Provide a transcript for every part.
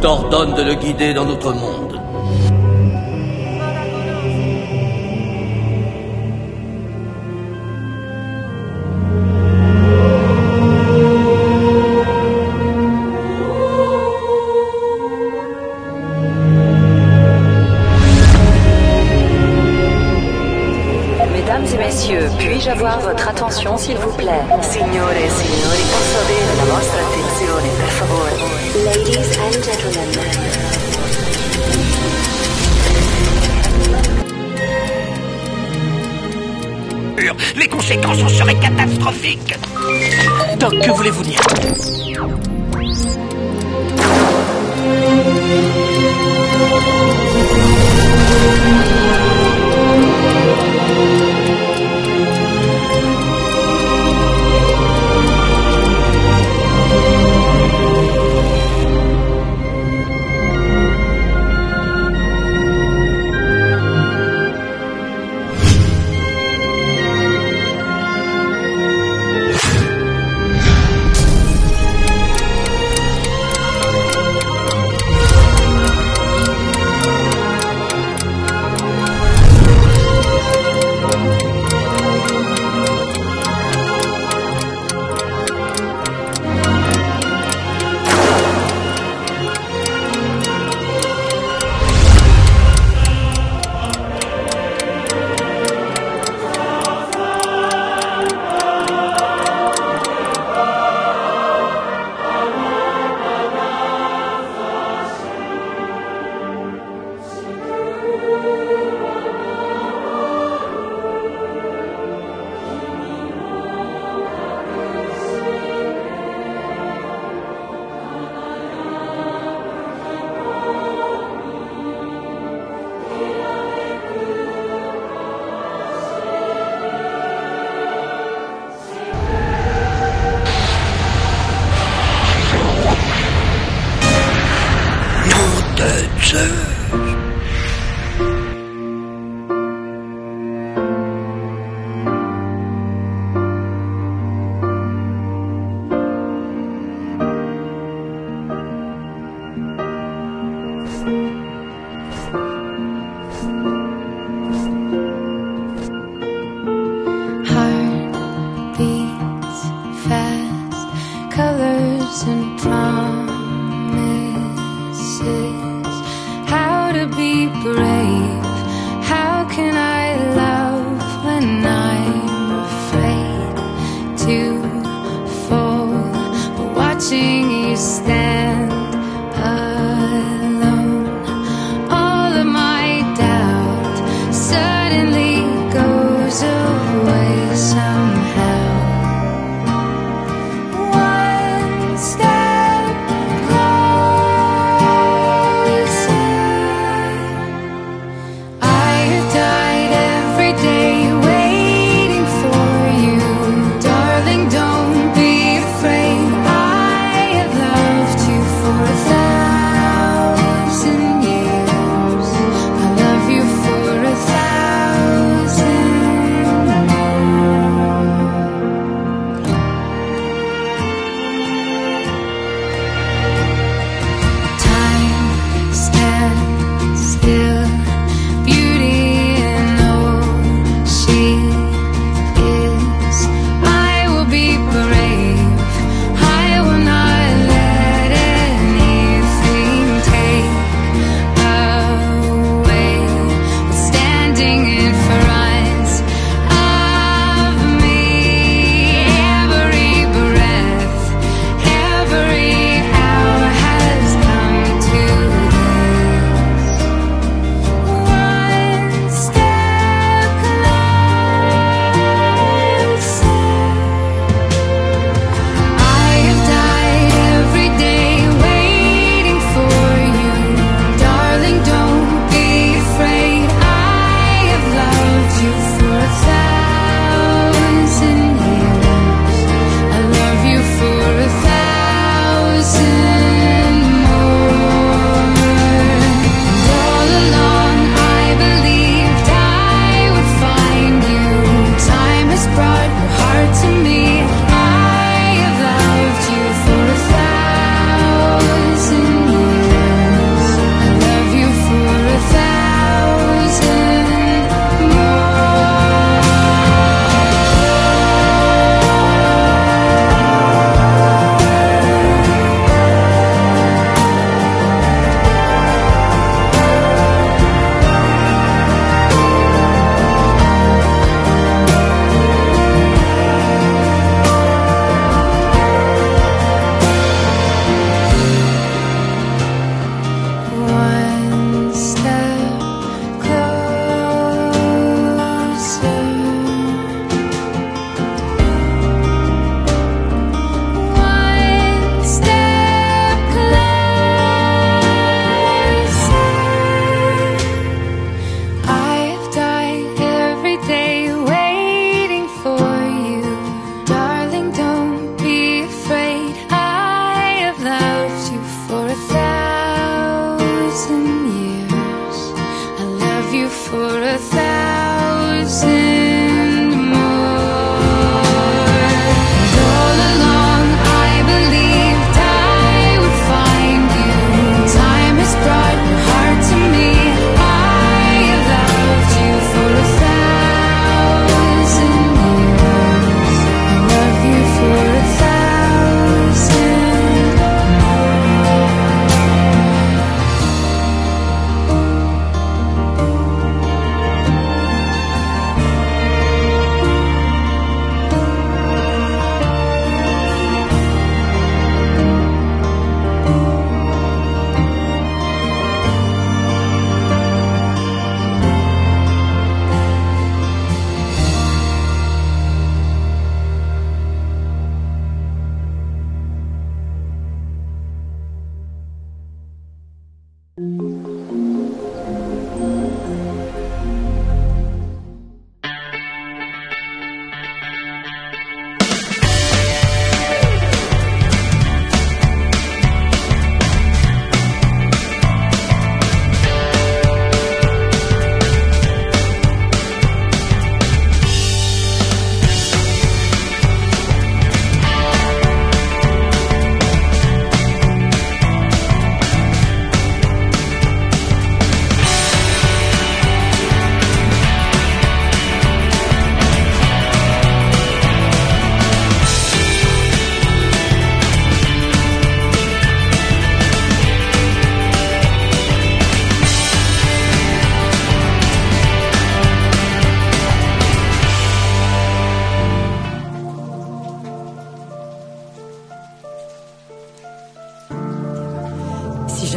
t'ordonne de le guider dans notre monde. Mesdames et messieurs, puis-je avoir votre attention s'il vous plaît? Signore e signori, posso avere la vostra attenzione, per favore? Ladies and gentlemen. Les conséquences en seraient catastrophiques. Doc, que voulez-vous dire? Colors and promises. How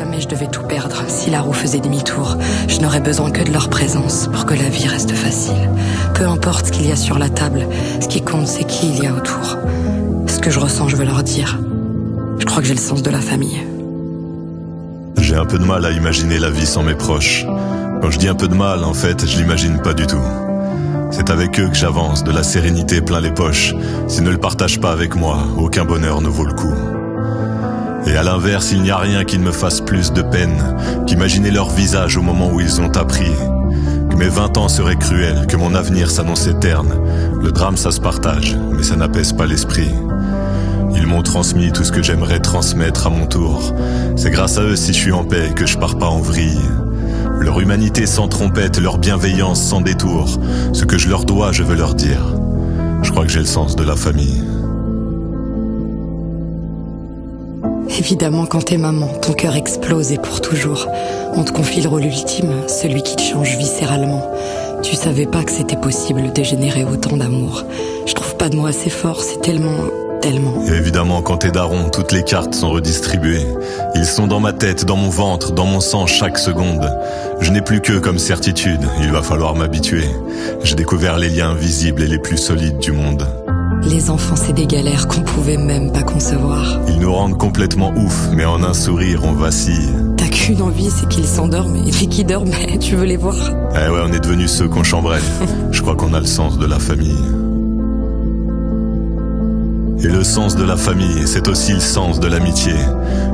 jamais je devais tout perdre, si la roue faisait demi-tour, je n'aurais besoin que de leur présence pour que la vie reste facile. Peu importe ce qu'il y a sur la table, ce qui compte c'est qui il y a autour. Ce que je ressens, je veux leur dire. Je crois que j'ai le sens de la famille. J'ai un peu de mal à imaginer la vie sans mes proches. Quand je dis un peu de mal, en fait, je l'imagine pas du tout. C'est avec eux que j'avance, de la sérénité plein les poches. S'ils ne le partagent pas avec moi, aucun bonheur ne vaut le coup. Et à l'inverse, il n'y a rien qui ne me fasse plus de peine qu'imaginer leur visage au moment où ils ont appris que mes 20 ans seraient cruels, que mon avenir s'annonçait terne. Le drame, ça se partage, mais ça n'apaise pas l'esprit. Ils m'ont transmis tout ce que j'aimerais transmettre à mon tour. C'est grâce à eux si je suis en paix que je pars pas en vrille. Leur humanité sans trompette, leur bienveillance sans détour. Ce que je leur dois, je veux leur dire. Je crois que j'ai le sens de la famille. Évidemment, quand t'es maman, ton cœur explose et pour toujours. On te confie le rôle ultime, celui qui te change viscéralement. Tu savais pas que c'était possible de générer autant d'amour. Je trouve pas de mots assez forts, c'est tellement... Et évidemment, quand t'es daron, toutes les cartes sont redistribuées. Ils sont dans ma tête, dans mon ventre, dans mon sang chaque seconde. Je n'ai plus qu'eux comme certitude, il va falloir m'habituer. J'ai découvert les liens invisibles et les plus solides du monde. Les enfants, c'est des galères qu'on pouvait même pas concevoir. Ils nous rendent complètement ouf, mais en un sourire, on vacille. T'as qu'une envie, c'est qu'ils s'endorment, et dès qu'ils dorment, tu veux les voir. Eh ouais, on est devenus ceux qu'on chambrait. Je crois qu'on a le sens de la famille. Et le sens de la famille, c'est aussi le sens de l'amitié.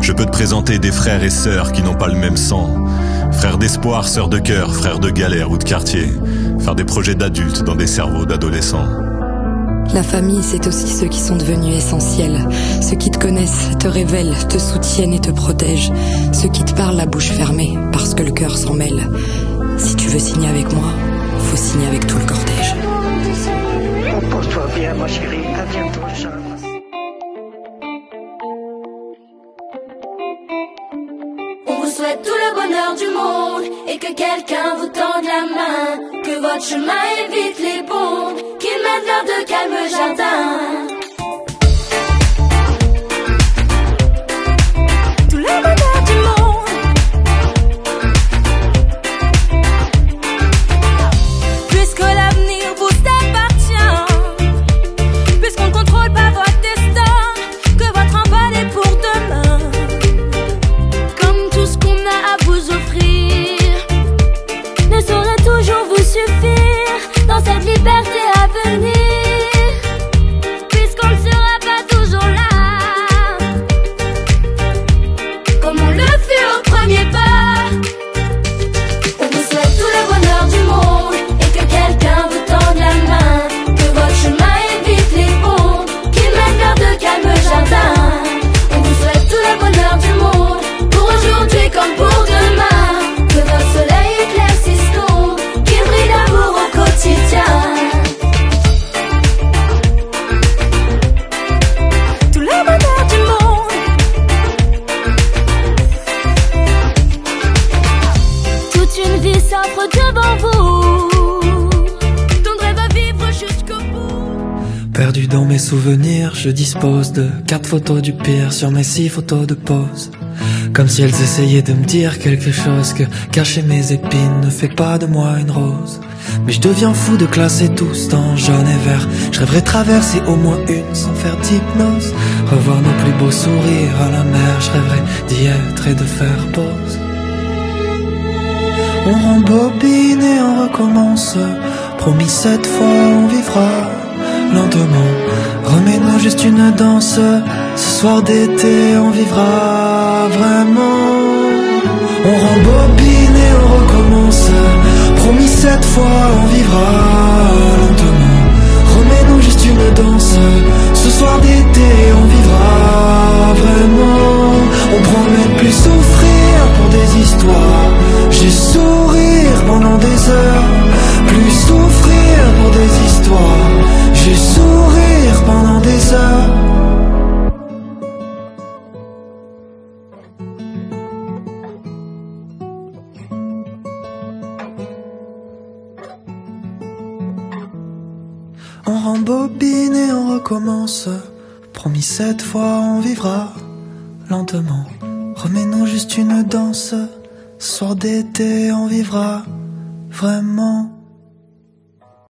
Je peux te présenter des frères et sœurs qui n'ont pas le même sang. Frères d'espoir, sœurs de cœur, frères de galère ou de quartier. Faire des projets d'adultes dans des cerveaux d'adolescents. La famille, c'est aussi ceux qui sont devenus essentiels. Ceux qui te connaissent, te révèlent, te soutiennent et te protègent. Ceux qui te parlent la bouche fermée, parce que le cœur s'en mêle. Si tu veux signer avec moi, faut signer avec tout le cortège. Repose-toi bien, ma chérie. À bientôt, Charles. On vous souhaite tout le bonheur du monde et que quelqu'un vous tende la main. Que votre chemin évite les bombes, qu'il mène vers de calmes jardins. Tout le bonheur du monde, puisque l'avenir vous appartient, puisqu'on ne contrôle pas votre destin, que votre envol est pour demain. Comme tout ce qu'on a à vous offrir ne saurait toujours vous suffire dans cette Perdu dans mes souvenirs, je dispose de 4 photos du pire sur mes 6 photos de pause. Comme si elles essayaient de me dire quelque chose, que cacher mes épines ne fait pas de moi une rose. Mais je deviens fou de classer tous dans jaune et vert. Je rêverais traverser au moins une sans faire d'hypnose. Revoir nos plus beaux sourires à la mer. Je rêverais d'y être et de faire pause. On rembobine et on recommence. Promis, cette fois on vivra lentement. Remets-nous juste une danse. Ce soir d'été on vivra vraiment. On rembobine et on recommence. Promis, cette fois on vivra lentement. Remets-nous juste une danse. Ce soir d'été on vivra vraiment. On promet de plus souffrir pour des histoires. Juste sourire pendant des heures. Plus souffrir pour des histoires. Juste sourire pendant des heures. On rembobine et on recommence. Promis, cette fois on vivra lentement. Remets-nous juste une danse. Soir d'été on vivra vraiment.